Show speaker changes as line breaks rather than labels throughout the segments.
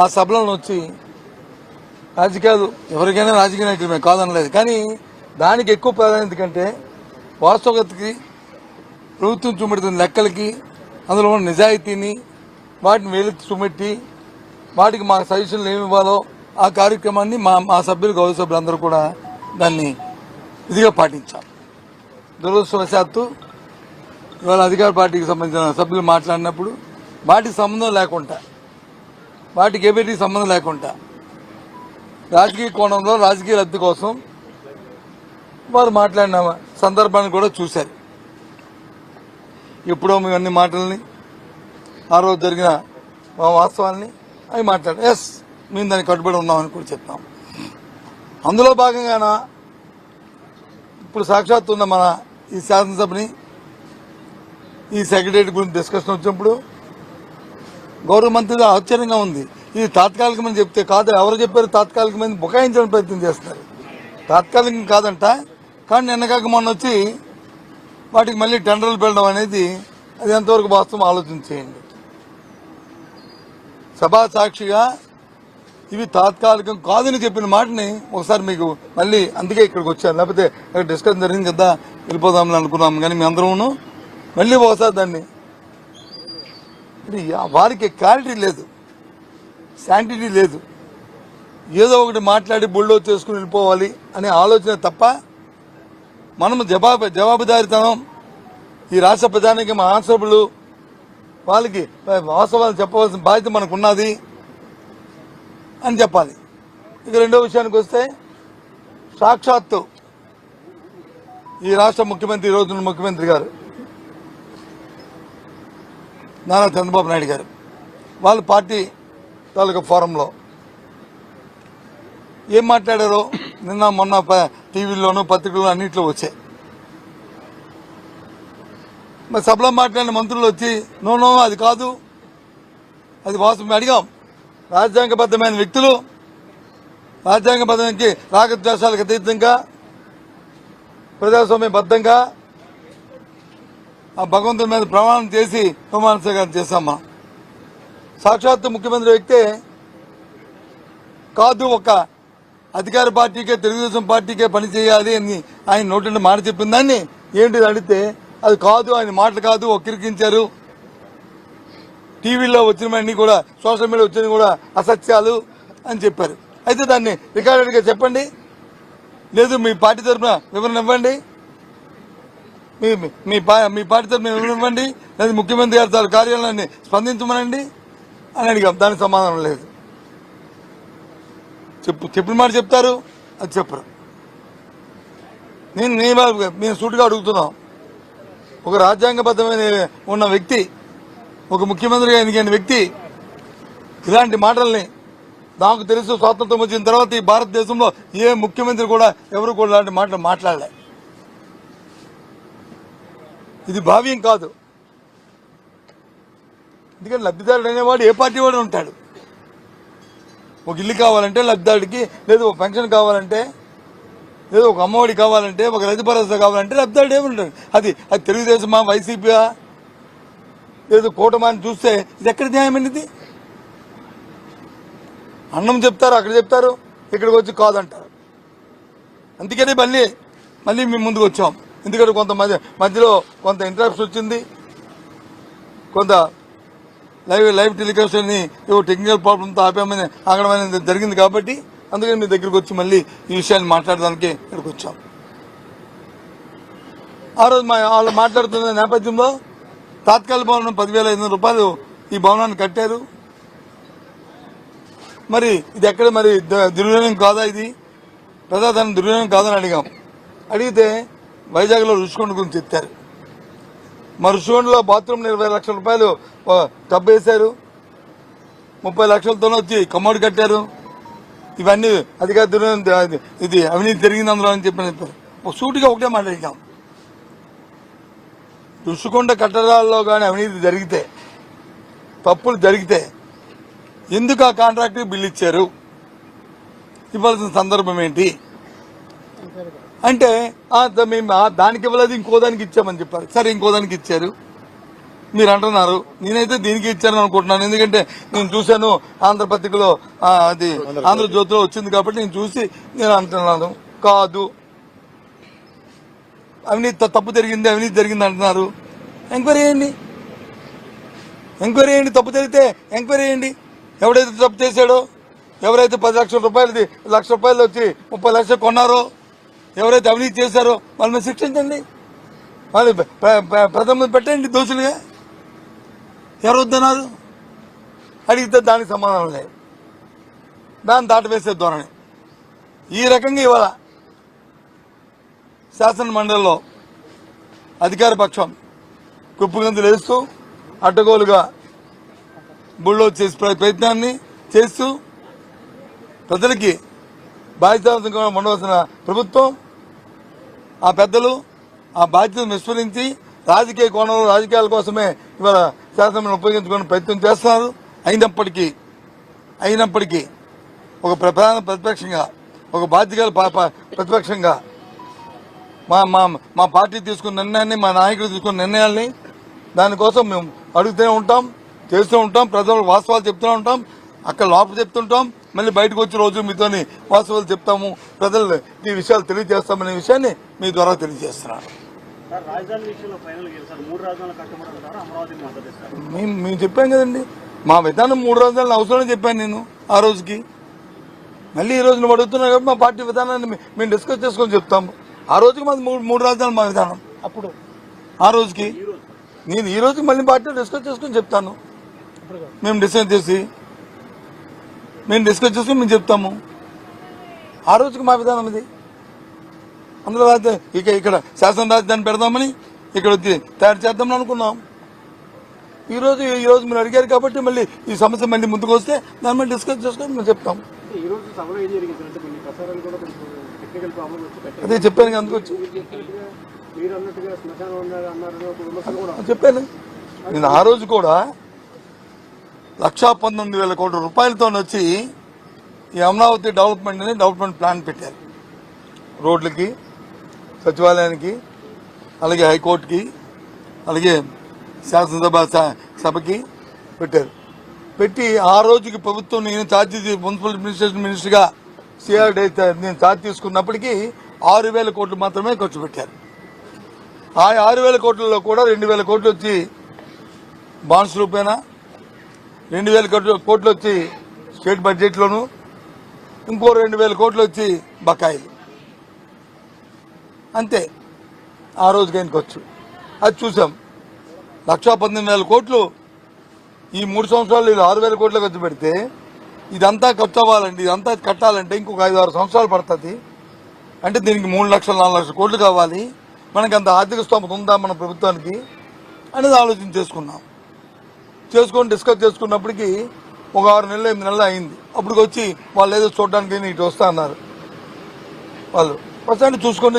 ఆ సభలో వచ్చి రాజకీయాలు ఎవరికైనా రాజకీయ నాయకులమే కాదనలేదు, కానీ దానికి ఎక్కువ ప్రాధాన్యత కంటే వాస్తవికతకి, ప్రభుత్వం చూపెడుతున్న లెక్కలకి, అందులో ఉన్న నిజాయితీని వాటిని వేలెత్తి చూపెట్టి వాటికి మా సజెషన్లు ఏమి ఇవ్వాలో ఆ కార్యక్రమాన్ని మా సభ్యులు, గౌరవ సభ్యులందరూ కూడా దాన్ని ఇదిగా పాటించాం. దురదృష్టవశాత్తు ఇవాళ అధికార పార్టీకి సంబంధించిన సభ్యులు మాట్లాడినప్పుడు వాటికి సంబంధం లేకుండా, వాటికి ఏబిటికి సంబంధం లేకుండా రాజకీయ కోణంలో రాజకీయ లబ్ధి కోసం వారు మాట్లాడిన సందర్భాన్ని కూడా చూశారు. ఎప్పుడో మేము అన్ని మాటల్ని, ఆ రోజు జరిగిన వాస్తవాల్ని అవి మాట్లాడారు. ఎస్, మేము దానికి కట్టుబడి ఉన్నామని కూడా చెప్తాం. అందులో భాగంగాన ఇప్పుడు సాక్షాత్తు ఉన్న మన ఈ శాసనసభని, ఈ సెక్రటరీ గురించి డిస్కషన్ వచ్చినప్పుడు గౌరవ మంత్రి ఆశ్చర్యంగా ఉంది. ఇది తాత్కాలికమని చెప్తే కాదు, ఎవరు చెప్పారు తాత్కాలికమని బుకాయించడానికి ప్రయత్నం చేస్తున్నారు. తాత్కాలికం కాదంట, కానీ నిన్నగాక మొన్న వచ్చి వాటికి మళ్ళీ టెండర్లు పెట్టడం అనేది అది ఎంతవరకు వాస్తవం ఆలోచించేయండి. సభా సాక్షిగా ఇవి తాత్కాలికం కాదని చెప్పిన మాటని ఒకసారి మీకు మళ్ళీ, అందుకే ఇక్కడికి వచ్చాను, లేకపోతే ఇక్కడ డిస్కషన్ జరిగింది కదా వెళ్ళిపోదామని అనుకున్నాం, కానీ మీ అందరూ మళ్ళీ ఒకసారి దాన్ని, వారికి క్లారిటీ లేదు, శాంటిటీ లేదు, ఏదో ఒకటి మాట్లాడి బుల్డో చేసుకుని వెళ్ళిపోవాలి అనే ఆలోచన తప్ప మనము జవాబుదారీతనం, ఈ రాష్ట్ర ప్రజానికి మా ఆన్సరబుల్, వాళ్ళకి వాస్తవాలు చెప్పవలసిన బాధ్యత మనకున్నది అని చెప్పాలి. ఇక రెండో విషయానికి వస్తే, సాక్షాత్తు ఈ రాష్ట్ర ముఖ్యమంత్రి, ఈ రోజున ముఖ్యమంత్రి గారు నారా చంద్రబాబు నాయుడు గారు వాళ్ళ పార్టీ తాలూకా ఫోరంలో ఏం మాట్లాడారో నిన్న మొన్న టీవీల్లోనూ పత్రికల్లో అన్నింటిలో వచ్చాయి. మరి సభలో మాట్లాడిన మంత్రులు వచ్చి నో అది కాదు, అది వాస్తవం అడిగాం. రాజ్యాంగబద్ధమైన వ్యక్తులు, రాజ్యాంగబద్ధానికి రాగద్వేషాలకు అతీతంగా ప్రజాస్వామ్యబద్ధంగా ఆ భగవంతుడి మీద ప్రమాణం చేసి ప్రమాణ స్వీకారం చేశాం. మనం సాక్షాత్తు ముఖ్యమంత్రి వ్యక్తే కాదు, ఒక అధికార పార్టీకే, తెలుగుదేశం పార్టీకే పని చేయాలి అని ఆయన నోటి మాట చెప్పిన దాన్ని ఏంటిది అడిగితే అది కాదు, ఆయన మాటలు కాదు, ఒక్కిరికించారు, టీవీలో వచ్చినవన్నీ కూడా, సోషల్ మీడియా వచ్చినవి కూడా అసత్యాలు అని చెప్పారు. అయితే దాన్ని రికార్డెడ్గా చెప్పండి, లేదు మీ పార్టీ తరఫున వివరణ ఇవ్వండి, మీ పార్టీ తరఫున వివరణ ఇవ్వండి, లేదా ముఖ్యమంత్రి గారి కార్యాలయాన్ని స్పందించమనండి అని అడిగాం. దానికి సమాధానం లేదు. చెప్పిన మాట చెప్తారు, అది చెప్పరు. మేము సూటిగా అడుగుతున్నాం, ఒక రాజ్యాంగబద్ధమైన ఉన్న వ్యక్తి, ఒక ముఖ్యమంత్రిగా ఎన్నికైన వ్యక్తి ఇలాంటి మాటల్ని, నాకు తెలుసు స్వాతంత్రం వచ్చిన తర్వాత ఈ భారతదేశంలో ఏ ముఖ్యమంత్రి కూడా ఎవరు కూడా ఇలాంటి మాటలు మాట్లాడలే. ఇది భావ్యం కాదు. ఎందుకంటే లబ్ధిదారుడు అనేవాడు ఏ పార్టీ వాడు ఉంటాడు. ఒక ఇల్లు కావాలంటే లబ్ధిదారుడికి, లేదు ఒక పెన్షన్ కావాలంటే, లేదు ఒక అమ్మఒడి కావాలంటే, ఒక రైతు భరోసా కావాలంటే లబ్ధిదారుడు ఏముంటాడు. అది తెలుగుదేశమా, వైసీపీయా, లేదు కూటమాని చూస్తే ఇది ఎక్కడ న్యాయమైనది? అన్నం చెప్తారు, అక్కడ చెప్తారు, ఇక్కడికి వచ్చి కాదంటారు. అందుకని మళ్ళీ మేము ముందుకు వచ్చాం. ఎందుకంటే కొంత మధ్యలో కొంత ఇంటరప్షన్ వచ్చింది, కొంత లైవ్ టెలికాస్ట్ టెక్నికల్ ప్రాబ్లంతో ఆపామని ఆగడమనేది జరిగింది. కాబట్టి అందుకని మీ దగ్గరికి వచ్చి మళ్ళీ ఈ విషయాన్ని మాట్లాడడానికి ఇక్కడికి వచ్చాం. ఆ రోజు వాళ్ళు మాట్లాడుతున్న నేపథ్యంలో తాత్కాలిక భవనం 10,500 రూపాయలు ఈ భవనాన్ని కట్టారు. మరి ఇది ఎక్కడ, మరి దుర్వినియోగం కాదా, ఇది ప్రజాధనం దుర్వినియోగం కాదని అడిగాం. అడిగితే వైజాగ్లో రుషికొండ గురించి ఎత్తారు. మరి రుషికొండలో బాత్రూమ్ 20 లక్షల రూపాయలు టబ్ వేశారు, 30 లక్షలతోనే వచ్చి కమ్మోడు కట్టారు. ఇవన్నీ అధికార దుర్వినియోగం, ఇది అవినీతి జరిగింది అందులో అని చెప్పారు. సూటిగా ఒకటే మాట్లాడినాం, రుషికొండ కట్టడాల్లో కానీ అవినీతి జరిగితే, తప్పులు జరిగితే ఎందుకు ఆ కాంట్రాక్టర్ బిల్లు ఇచ్చారు, ఇవ్వాల్సిన సందర్భం ఏంటి అంటే, మేము దానికి ఇవ్వలేదు ఇంకో దానికి ఇచ్చామని చెప్పారు. సరే ఇంకో దానికి ఇచ్చారు, మీరు అంటున్నారు. నేనైతే దీనికి ఇచ్చారని అనుకుంటున్నాను. ఎందుకంటే నేను చూశాను ఆంధ్రపత్రికలో, అది ఆంధ్రజ్యోతిలో వచ్చింది కాబట్టి నేను చూసి నేను అంటున్నాను. కాదు, అవినీతి తప్పు జరిగింది, అవినీతి జరిగింది అంటున్నారు. ఎంక్వైరీ చేయండి, ఎంక్వైరీ చేయండి. తప్పు జరిగితే ఎంక్వైరీ చేయండి. ఎవడైతే తప్పు చేశాడో, ఎవరైతే 10 లక్షల రూపాయలది ₹1,00,000 వచ్చి 30 లక్షలు కొన్నారో, ఎవరైతే అవినీతి చేశారో వాళ్ళని శిక్షించండి. వాళ్ళు ప్రజల పెట్టండి దోషులుగా. ఎవరు వద్దన్నారు? అడిగితే దానికి సమాధానం లేదు. దాన్ని దాటవేసే ధోరణి. ఈ రకంగా ఇవాళ శాసన మండలిలో అధికార పక్షం కుప్పగంతులు వేస్తూ అడ్డగోలుగా బుల్డోజ్ చేసే ప్రయత్నాన్ని చేస్తూ ప్రజలకి బాధ్యతగా ఉండవలసిన ప్రభుత్వం, ఆ పెద్దలు ఆ బాధ్యతను విస్మరించి రాజకీయ కోణంలో రాజకీయాల కోసమే ఇవాళ శాసనం ఉపయోగించుకునే ప్రయత్నం చేస్తున్నారు. అయినప్పటికీ ఒక ప్రధాన ప్రతిపక్షంగా, ఒక బాధ్యత ప్రతిపక్షంగా మా పార్టీ తీసుకున్న నిర్ణయాన్ని, మా నాయకులు తీసుకున్న నిర్ణయాల్ని దానికోసం మేము అడుగుతూనే ఉంటాం, చేస్తూ ఉంటాం, ప్రజలకు వాస్తవాలు చెప్తూనే ఉంటాం. అక్కడ లోపల చెప్తుంటాం, మళ్ళీ బయటకు వచ్చే రోజు మీతోని వాస్తవాలు చెప్తాము, ప్రజలు ఈ విషయాలు తెలియజేస్తామనే విషయాన్ని మీ ద్వారా తెలియజేస్తున్నాను. మేము చెప్పాం కదండి, మా విధానం 3 రాజధానులు అవసరం చెప్పాను నేను ఆ రోజుకి. మళ్ళీ ఈ రోజు నువ్వు అడుగుతున్నా కాబట్టి మా పార్టీ విధానాన్ని మేము డిస్కస్ చేసుకొని చెప్తాము. ఆ రోజుకి మాది 3 రాజధానులు మా విధానం. అప్పుడు ఆ రోజుకి నేను ఈ రోజుకి మళ్ళీ పార్టీ డిస్కస్ చేసుకొని చెప్తాను. మేము డిసైడ్ చేసి మేము చెప్తాము. ఆ రోజుకి మా విధానం ఇది. అందులో ఇక్కడ శాసన రాజధాని పెడదామని ఇక్కడ వచ్చి తయారు చేద్దామని అనుకున్నాం. ఈ రోజు మీరు అడిగారు కాబట్టి మళ్ళీ ఈ సమస్య మళ్ళీ ముందుకు వస్తే దాని మీద డిస్కస్ చేసుకొని మేము చెప్తాం. అదే చెప్పాను, అందుకు వచ్చి చెప్పాను. నేను ఆ రోజు కూడా 1,19,000 కోట్ల రూపాయలతో వచ్చి ఈ అమరావతి డెవలప్మెంట్ ప్లాన్ పెట్టారు. రోడ్లకి, సచివాలయానికి, అలాగే హైకోర్టుకి, అలాగే శాసనసభకి పెట్టారు. పెట్టి ఆ రోజుకి ప్రభుత్వం నేను ఛార్జ్ మున్సిపల్ అడ్మినిస్ట్రేషన్ మినిస్టర్గా సిఆర్డీ నేను ఛార్జ్ తీసుకున్నప్పటికీ 6,000 కోట్లు మాత్రమే ఖర్చు పెట్టారు. ఆ 6,000 కోట్లలో కూడా 2,000 కోట్లు వచ్చి బాండ్స్ రూపేనా, 2,000 కోట్లు వచ్చి స్టేట్ బడ్జెట్లోను, ఇంకో 2,000 కోట్లు వచ్చి బకాయిలు. అంతే ఆ రోజుకి ఆయనకు వచ్చు. అది చూసాం. 1,18,000 కోట్లు ఈ 3 సంవత్సరాలు 6,000 కోట్లు ఖర్చు పెడితే ఇదంతా ఖర్చు అవ్వాలండి, ఇదంతా కట్టాలంటే ఇంకొక 5-6 సంవత్సరాలు పడుతుంది. అంటే దీనికి 3 లక్షలు 4 లక్షల కోట్లు కావాలి. మనకి అంత ఆర్థిక స్తోమత ఉందా మన ప్రభుత్వానికి అనేది ఆలోచన చేసుకొని డిస్కస్ చేసుకున్నప్పటికీ ఒక 6 నెలలు 8 నెలలు అయింది. అప్పుడు వచ్చి వాళ్ళు ఏదో చూడడానికి ఇటు వస్తా అన్నారు. వాళ్ళు ప్రస్తుతాన్ని చూసుకొని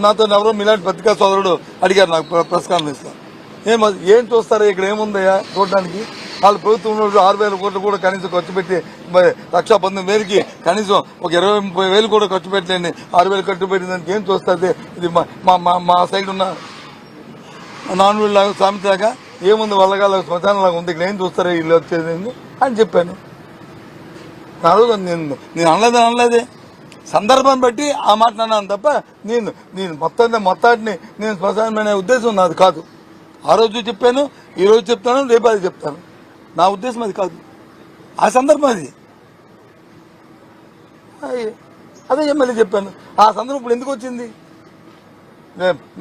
నాతో ఎవరో మీలాంటి పత్రికా సోదరుడు అడిగారు నాకు ప్రెస్ కాన్ఫరెన్స్ లో, ఏం చూస్తారా ఇక్కడ ఏముందయ్యా చూడడానికి, వాళ్ళు ప్రభుత్వంలో 6,000 కోట్లు కూడా కనీసం ఖర్చు పెట్టి 1,19,000కి కనీసం ఒక 20-30,000 కూడా ఖర్చు పెట్టలేండి, 6,000 ఖర్చు పెట్టిన దానికి ఏం చూస్తుంది, ఇది మా సైడ్ ఉన్న నాన్ వీళ్ళ లాగా సామెతలాగా ఏముంది, వాళ్ళగా శ్మశానం లాగా ఉంది, ఇక్కడ ఏం చూస్తారా వీళ్ళు వచ్చేది అని చెప్పాను. ఆ రోజు నేను అనలేదే, సందర్భాన్ని బట్టి ఆ మాట అన్నాను తప్ప నేను మొత్తాన్ని నేను శ్మశానం అనే ఉద్దేశం నాది కాదు. ఆ రోజు చెప్పాను, ఈ రోజు చెప్తాను, రేపు అది చెప్తాను. నా ఉద్దేశం అది కాదు, ఆ సందర్భం అది. అదే మళ్ళీ చెప్పాను. ఆ సందర్భం ఇప్పుడు ఎందుకు వచ్చింది?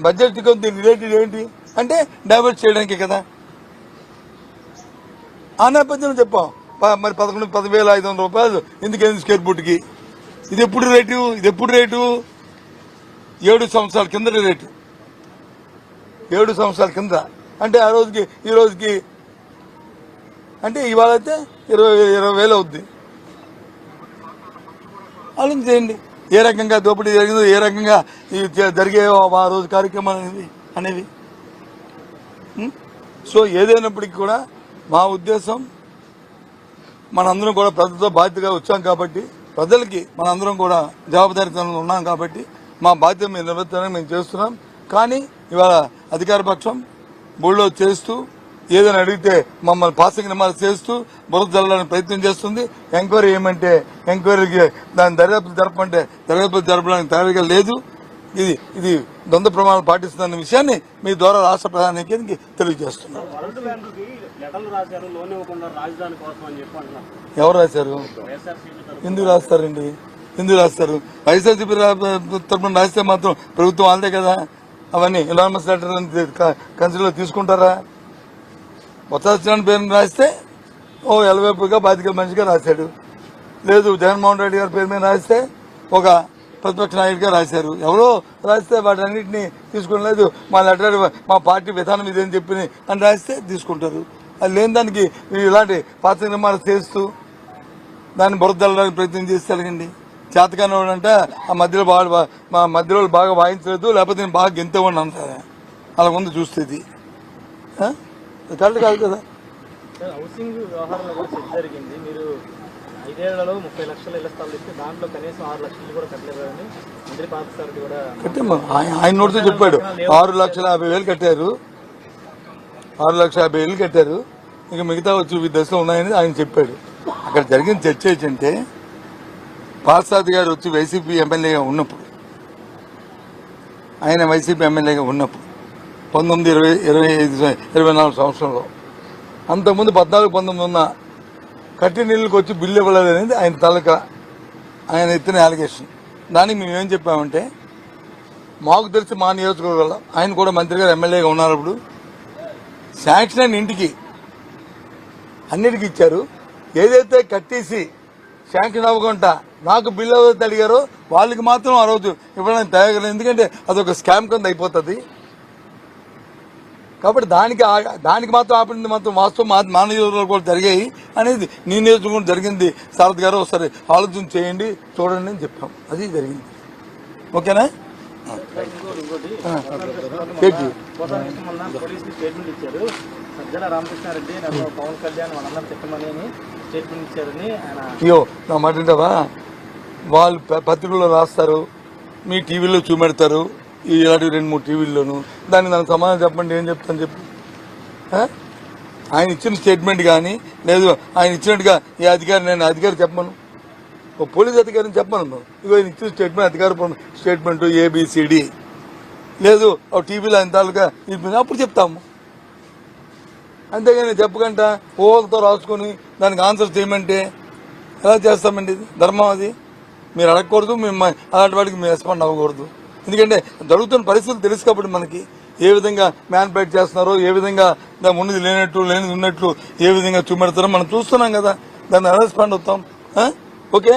బడ్జెట్ దీనికి రిలేటెడ్ ఏంటి అంటే డైవర్ట్ చేయడానికే కదా. ఆ నేపథ్యంలో చెప్పాం. మరి 11,500 రూపాయలు ఎందుకైంది స్క్వేర్ ఫుట్కి? ఇది ఎప్పుడు రేటు 7 సంవత్సరాల కింద రేటు, 7 సంవత్సరాల కింద. అంటే ఆ రోజుకి ఈ రోజుకి అంటే ఇవాళ అయితే 20,000 అవుద్ది. ఆలోచించేయండి ఏ రకంగా దోపిడీ జరిగిందో, ఏ రకంగా జరిగే ఆ రోజు కార్యక్రమాలు అనేవి. సో ఏదైనప్పటికీ కూడా మా ఉద్దేశం, మనందరం కూడా ప్రజలతో బాధ్యతగా వచ్చాం కాబట్టి, ప్రజలకి మనందరం కూడా జవాబుదారీతనంలో ఉన్నాం కాబట్టి మా బాధ్యత మేము నిర్వర్తన మేము చేస్తున్నాం. కానీ ఇవాళ అధికార పక్షం బోల్డో చేస్తూ ఏదైనా అడిగితే మమ్మల్ని పాసింగ్ నిమాలు చేస్తూ బురద జల్లడానికి ప్రయత్నం చేస్తుంది. ఎంక్వైరీ ఏమంటే ఎంక్వైరీకి దాని దర్యాప్తు జరపమంటే దర్యాప్తు జరపడానికి తయారీగా లేదు. ఇది ద్వంద్వ ప్రమాణాలు పాటిస్తున్న విషయాన్ని మీ ద్వారా రాష్ట్ర ప్రధానికి తెలియజేస్తున్నారు. ఎవరు రాశారు? ఎందుకు రాస్తారండి? ఎందుకు రాస్తారు? వైఎస్ఆర్సీపీ తరఫున రాస్తే మాత్రం ప్రభుత్వం వాళ్ళదే కదా. అవన్నీ ఎనానమస్ లెటర్ కన్సిడర్ తీసుకుంటారా? ఉత్తరాంధ్ర పేరుని రాస్తే ఎలవేపుగా బాధిక మనిషిగా రాశాడు. లేదు జగన్మోహన్ రెడ్డి గారి పేరు మీద రాస్తే ఒక ప్రతిపక్ష నాయకుడిగా రాశారు. ఎవరో రాస్తే వాటన్నింటినీ తీసుకుని లేదు మా లెటర్ మా పార్టీ విధానం ఇదేని చెప్పి అని రాస్తే తీసుకుంటారు. అది లేని దానికి ఇలాంటి పాత నిర్మాణాలు చేస్తూ దాన్ని బురదల్లడానికి ప్రయత్నం చేస్తే ఎలాగండి? చేతకాని వాడు అంటే ఆ మధ్యలో మా మధ్యలో బాగా వాయించలేదు, లేకపోతే నేను బాగా గెంతేవాడిని అంటారా? అలా ముందు చూస్తే ఇది కరెక్ట్ కాదు కదా.
హౌసింగ్ వ్యవహారంలో కూడా చర్చ జరిగింది. మీరు 5 ఏళ్లలో 30 లక్షల ఇళ్ల స్థలాలు ఇస్తే దాంట్లో కనీసం 6 లక్షలు కూడా కట్టలేదని మంత్రి పార్థసారథి కూడా
కట్టాము. ఆయన నోటితో చెప్పాడు 6,50,000 కట్టారు, 6,50,000 కట్టారు, ఇక మిగతా వచ్చి ఈ దశలో ఉన్నాయని ఆయన చెప్పాడు. అక్కడ జరిగిన చర్చ ఏంటంటే పార్థసారథి గారు వచ్చి వైసీపీ ఎమ్మెల్యేగా ఉన్నప్పుడు, ఆయన వైసీపీ ఎమ్మెల్యేగా ఉన్నప్పుడు 1924 సంవత్సరంలో, అంతకుముందు 14-19 ఉన్న కట్టి నీళ్ళకి వచ్చి బిల్లు ఇవ్వలేదు అనేది ఆయన తాలూకా ఆయన ఎత్తిన అలిగేషన్. దానికి మేమేం చెప్పామంటే మాకు తెలిసి మా నియోజకవర్గంలో ఆయన కూడా మంత్రి గారు ఎమ్మెల్యేగా ఉన్నప్పుడు శాంక్షన్ అయిన ఇంటికి అన్నిటికీ ఇచ్చారు. ఏదైతే కట్టేసి శాంక్షన్ అవ్వకుండా నాకు బిల్లు ఏదైతే అడిగారో వాళ్ళకి మాత్రం ఆ రోజు ఇవ్వడానికి తయారు. ఎందుకంటే అదొక స్కామ్ కింద అయిపోతుంది. కాబట్టి దానికి మాత్రం ఆపింది మాత్రం వాస్తవం మా నియోజకవర్గంలో కూడా జరిగాయి అనేది నీ నియోజకవర్గం జరిగింది. సారథి గారు ఒకసారి ఆలోచన చేయండి, చూడండి అని చెప్పాం. అది జరిగింది. ఓకేనా?
స్టేట్మెంట్ ఇచ్చారు. సజ్జల రామకృష్ణారెడ్డి పవన్ కళ్యాణ్ వాళ్ళందరూ చెప్పమని స్టేట్మెంట్ ఇచ్చారని ఆయన.
అయ్యో నా మాట వింటావా? వాళ్ళు పత్రికల్లో రాస్తారు, మీ టీవీలో చూపెడతారు, ఇలాంటి 2-3 టీవీల్లోనూ. దానికి సమాధానం చెప్పండి, ఏం చెప్తాను చెప్పు. ఆయన ఇచ్చిన స్టేట్మెంట్ కానీ లేదు ఆయన ఇచ్చినట్టుగా ఈ అధికారి నేను అధికారి చెప్పమను, ఒక పోలీస్ అధికారిని చెప్పమను. ఇగో ఆయన ఇచ్చిన స్టేట్మెంట్ అధికార స్టేట్మెంట్ ABCD లేదు టీవీలో ఆయన తాలూకా అప్పుడు చెప్తాము. అంతేగాని చెప్పకుండా ఓలతో రాసుకొని దానికి ఆన్సర్ చేయమంటే ఎలా చేస్తామండి? ఇది ధర్మం. అది మీరు అడగకూడదు, మేము అలాంటి వాటికి మేము రెస్పాండ్ అవ్వకూడదు. ఎందుకంటే జరుగుతున్న పరిస్థితులు తెలుసు కాబట్టి మనకి ఏ విధంగా మ్యాన్పేట్ చేస్తున్నారో, ఏ విధంగా ఉన్నది లేనట్టు లేనిది ఉన్నట్లు ఏ విధంగా చూపెడతారో మనం చూస్తున్నాం కదా. దాన్ని ఎలా రెస్పాండ్ అవుతాం? ఓకే.